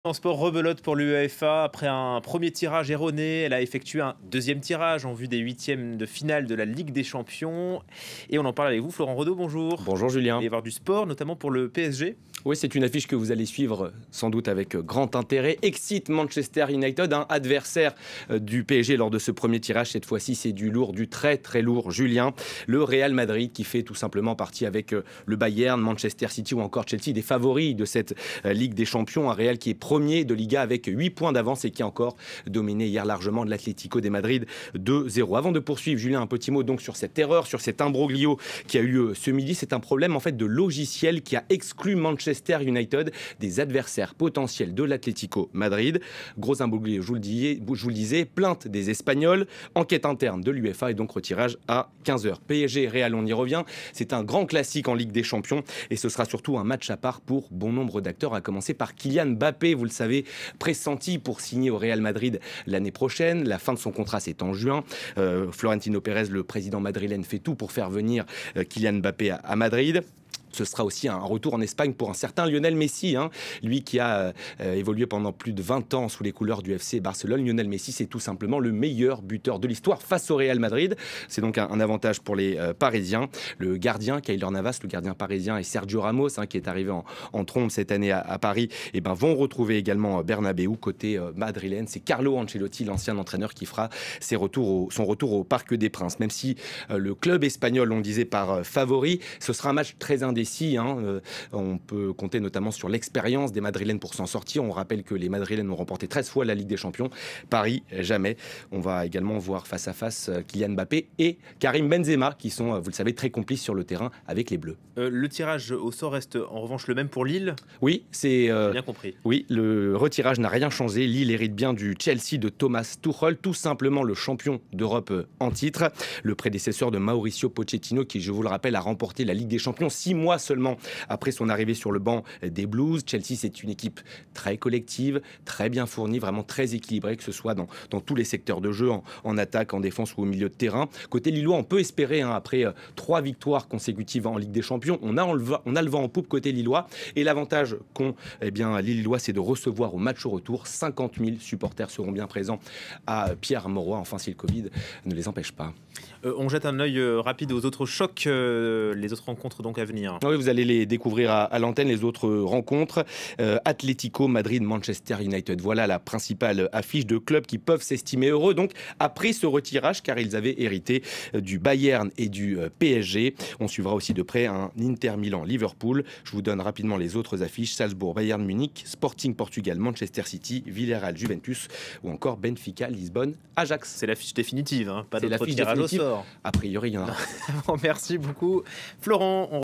En sport, rebelote pour l'UEFA. Après un premier tirage erroné, elle a effectué un deuxième tirage en vue des huitièmes de finale de la Ligue des Champions. Et on en parle avec vous, Florent Renaud, bonjour. Bonjour Julien. Il va y avoir du sport, notamment pour le PSG. Oui, c'est une affiche que vous allez suivre sans doute avec grand intérêt. Excite Manchester United, un adversaire du PSG lors de ce premier tirage. Cette fois-ci, c'est du lourd, du très très lourd, Julien. Le Real Madrid qui fait tout simplement partie avec le Bayern, Manchester City ou encore Chelsea, des favoris de cette Ligue des Champions. Un Real qui est premier de Liga avec 8 points d'avance et qui a encore dominé hier largement de l'Atlético de Madrid 2-0. Avant de poursuivre, Julien, un petit mot donc sur cette erreur, sur cet imbroglio qui a eu lieu ce midi. C'est un problème en fait de logiciel qui a exclu Manchester United des adversaires potentiels de l'Atlético Madrid. Gros imbroglio, je vous le disais, plainte des Espagnols, enquête interne de l'UEFA et donc retirage à 15h. PSG Real, on y revient. C'est un grand classique en Ligue des Champions et ce sera surtout un match à part pour bon nombre d'acteurs, à commencer par Kylian Mbappé, vous le savez, pressenti pour signer au Real Madrid l'année prochaine. La fin de son contrat, c'est en juin. Florentino Pérez, le président madrilène, fait tout pour faire venir Kylian Mbappé à Madrid. Ce sera aussi un retour en Espagne pour un certain Lionel Messi, lui qui a évolué pendant plus de 20 ans sous les couleurs du FC Barcelone. Lionel Messi, c'est tout simplement le meilleur buteur de l'histoire face au Real Madrid. C'est donc un avantage pour les Parisiens. Le gardien, Keylor Navas, le gardien parisien, et Sergio Ramos, qui est arrivé en trombe cette année à Paris, vont retrouver également Bernabéu. Côté madrilène, c'est Carlo Ancelotti, l'ancien entraîneur, qui fera son retour au Parc des Princes. Même si le club espagnol, on disait par favori, ce sera un match très indécis. On peut compter notamment sur l'expérience des Madrilènes pour s'en sortir. On rappelle que les Madrilènes ont remporté 13 fois la Ligue des Champions. Paris, jamais. On va également voir face à face Kylian Mbappé et Karim Benzema, qui sont, vous le savez, très complices sur le terrain avec les Bleus. Le tirage au sort reste en revanche le même pour Lille. Oui, c'est bien compris. Oui, le retirage n'a rien changé. Lille hérite bien du Chelsea de Thomas Tuchel, tout simplement le champion d'Europe en titre. Le prédécesseur de Mauricio Pochettino, qui, je vous le rappelle, a remporté la Ligue des Champions 6 mois seulement après son arrivée sur le banc des Blues. Chelsea, c'est une équipe très collective, très bien fournie, vraiment très équilibrée, que ce soit dans tous les secteurs de jeu, en attaque, en défense ou au milieu de terrain. Côté lillois, on peut espérer, après 3 victoires consécutives en Ligue des Champions, on a le vent en poupe côté lillois. Et l'avantage qu'ont les Lillois, c'est de recevoir au match au retour 50 000 supporters seront bien présents à Pierre-Mauroy, enfin si le Covid ne les empêche pas. On jette un œil rapide aux autres chocs, les autres rencontres donc à venir. Oui, vous allez les découvrir à l'antenne, les autres rencontres. Atlético Madrid, Manchester United. Voilà la principale affiche de clubs qui peuvent s'estimer heureux. Donc, après ce retirage, car ils avaient hérité du Bayern et du PSG. On suivra aussi de près un Inter Milan, Liverpool. Je vous donne rapidement les autres affiches. Salzbourg, Bayern Munich, Sporting Portugal, Manchester City, Villarreal, Juventus ou encore Benfica, Lisbonne, Ajax. C'est l'affiche définitive, pas d'autre tirage au sort. A priori, il y en a. Merci beaucoup, Florent.